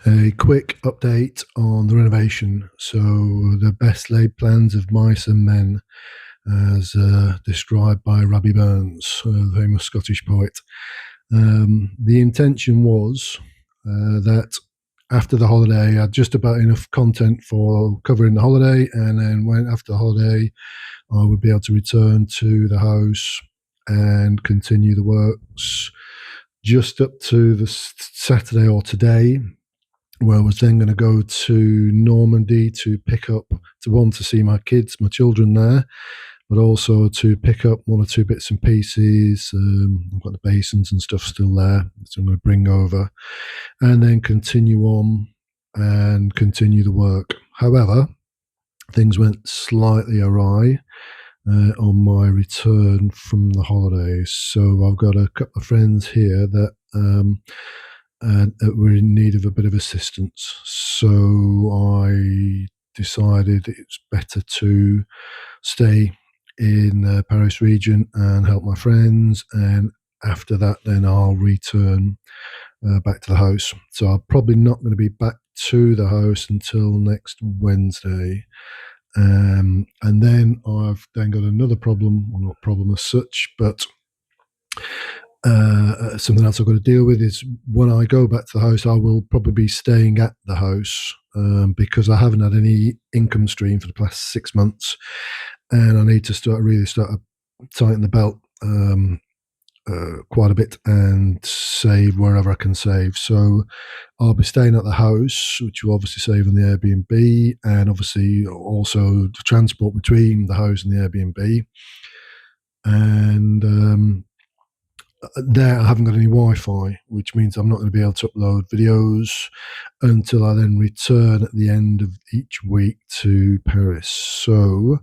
A quick update on the renovation. So, the best laid plans of mice and men, as described by Robbie Burns, the famous Scottish poet. The intention was that after the holiday, I had just about enough content for covering the holiday, and then when after the holiday, I would be able to return to the house and continue the works just up to the Saturday or today, where I was then going to go to Normandy to pick up, to see my kids, my children there, but also to pick up one or two bits and pieces. I've got the basins and stuff still there, so I'm going to bring over and then continue on and continue the work. However, things went slightly awry on my return from the holidays. So I've got a couple of friends here that were in need of a bit of assistance. So I decided it's better to stay in the Paris region and help my friends. And after that, then I'll return back to the house. So I'm probably not going to be back to the house until next Wednesday. And then I've then got another problem, well, not problem as such, but something else I've got to deal with is when I go back to the house, I will probably be staying at the house because I haven't had any income stream for the past 6 months, and I need to start tighten the belt quite a bit and save wherever I can save. So I'll be staying at the house, which will obviously save on the Airbnb, and obviously also the transport between the house and the Airbnb. And there I haven't got any Wi-Fi, which means I'm not going to be able to upload videos until I then return at the end of each week to Paris. So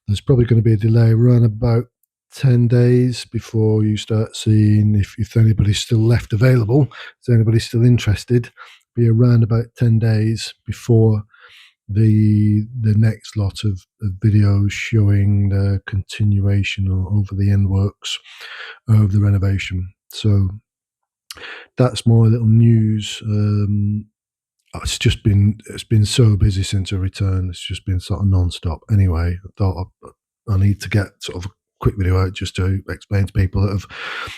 there's probably going to be a delay around about 10 days before you start seeing if anybody's still left available, if anybody's still interested, be around about 10 days before the next lot of videos showing the continuation or over the end works of the renovation. So that's my little news. It's been so busy since I returned. It's just been sort of non-stop. Anyway, I thought I need to get sort of a quick video out just to explain to people that have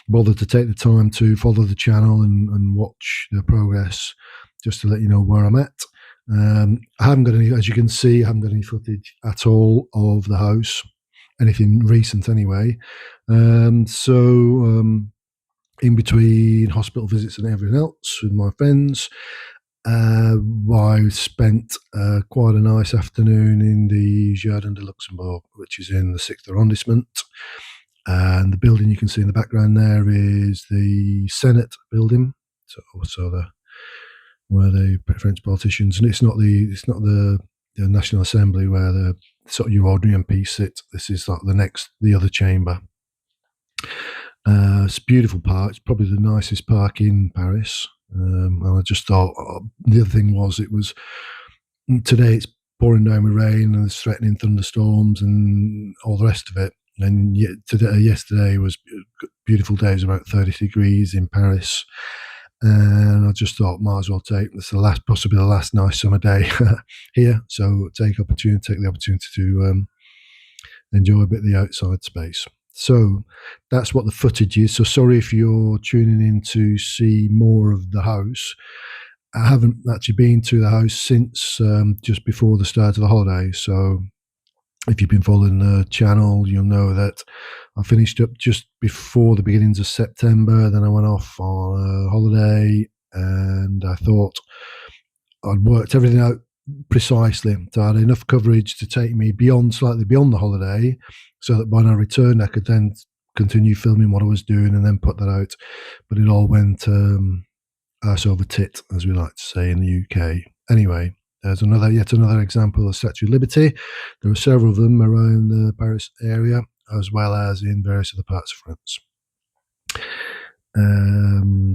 bothered to take the time to follow the channel and watch the progress, just to let you know where I'm at. I haven't got any, as you can see, I haven't got any footage at all of the house, anything recent anyway. In between hospital visits and everything else with my friends, I spent quite a nice afternoon in the Jardin de Luxembourg, which is in the 6th arrondissement. And the building you can see in the background there is the Senate building. So where the French politicians, and it's not the National Assembly where the sort of your ordinary MPs sit. This is like the other chamber. It's a beautiful park. It's probably the nicest park in Paris. And I just thought the other thing was today it's pouring down with rain and it's threatening thunderstorms and all the rest of it. And yesterday was a beautiful day. It was about 30 degrees in Paris. And I just thought, might as well take possibly the last nice summer day here. So take the opportunity to enjoy a bit of the outside space. So that's what the footage is. So sorry if you're tuning in to see more of the house. I haven't actually been to the house since just before the start of the holidays. So if you've been following the channel, you'll know that I finished up just before the beginnings of September. Then I went off on a holiday, and I thought I'd worked everything out precisely. So I had enough coverage to take me slightly beyond the holiday, so that when I returned, I could then continue filming what I was doing and then put that out. But it all went ass over tit, as we like to say in the UK. Anyway, there's yet another example of Statue of Liberty. There are several of them around the Paris area, as well as in various other parts of France.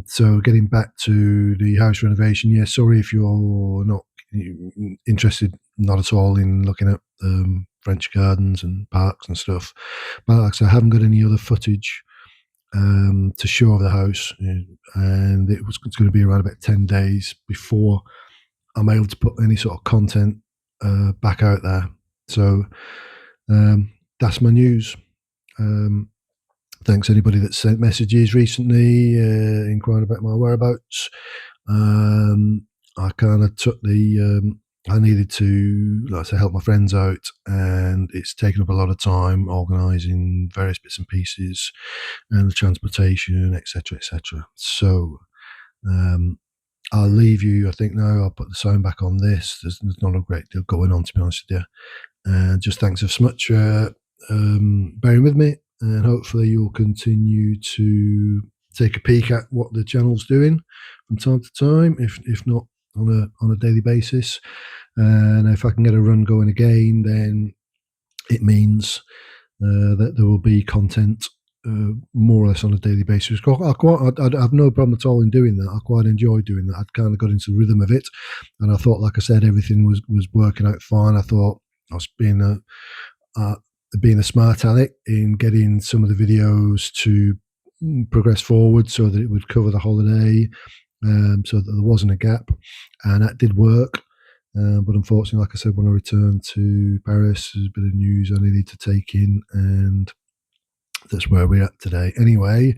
So getting back to the house renovation, sorry if you're not interested, not at all, in looking at French gardens and parks and stuff. But like I said, I haven't got any other footage to show of the house, and it's going to be around about 10 days before I'm able to put any sort of content back out there. So that's my news. Um, Thanks anybody that sent messages recently, inquiring about my whereabouts. I kind of took I needed to, like I say, help my friends out, and it's taken up a lot of time organising various bits and pieces and the transportation, etc., etc. So um, I'll leave you. I think now I'll put the sound back on this. There's not a great deal going on, to be honest with you. Just thanks so much bearing with me, and hopefully you'll continue to take a peek at what the channel's doing from time to time, if not on a daily basis. And if I can get a run going again, then it means that there will be content more or less on a daily basis. I have no problem at all in doing that. I quite enjoy doing that. I'd kind of got into the rhythm of it, and I thought, like I said, everything was working out fine. I thought I was being a smart aleck in getting some of the videos to progress forward so that it would cover the holiday, so that there wasn't a gap, and that did work. But unfortunately, like I said, when I returned to Paris, there's a bit of news I needed to take in, and that's where we're at today. Anyway,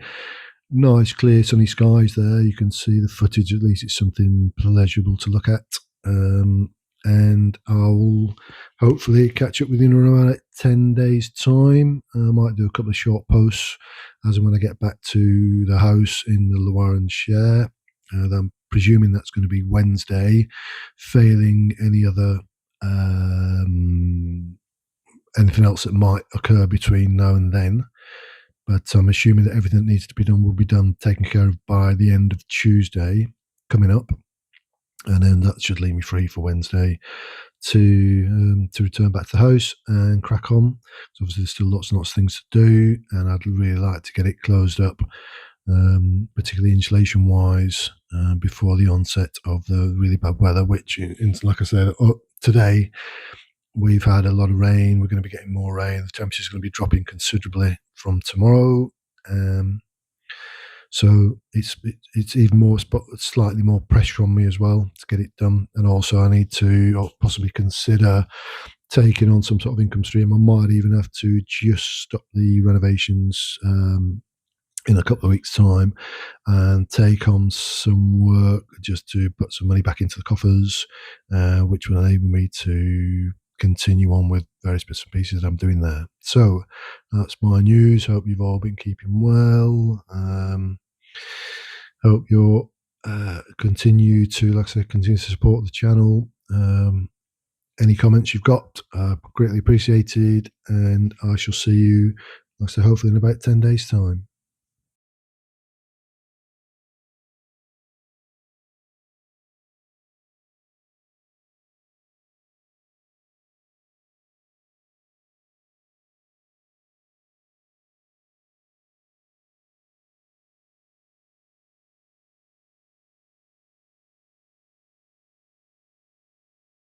nice, clear, sunny skies there. You can see the footage, at least it's something pleasurable to look at. And I'll hopefully catch up with you in around about 10 days' time. I might do a couple of short posts as and when I get back to the house in the Loire and Cher. I'm presuming that's going to be Wednesday, failing any other anything else that might occur between now and then. But I'm assuming that everything that needs to be done will be done, taken care of by the end of Tuesday coming up. And then that should leave me free for Wednesday to return back to the house and crack on. So obviously there's still lots and lots of things to do, and I'd really like to get it closed up, particularly insulation wise, before the onset of the really bad weather. Which, like I said, today we've had a lot of rain. We're going to be getting more rain. The temperature is going to be dropping considerably from tomorrow. So it's even more slightly more pressure on me as well to get it done. And also I need to possibly consider taking on some sort of income stream. I might even have to just stop the renovations in a couple of weeks' time and take on some work just to put some money back into the coffers, which will enable me to continue on with various bits and pieces that I'm doing there. So that's my news. Hope you've all been keeping well. Hope you'll continue to, like I said, continue to support the channel. Any comments you've got, greatly appreciated, and I shall see you, like I said, hopefully in about 10 days' time.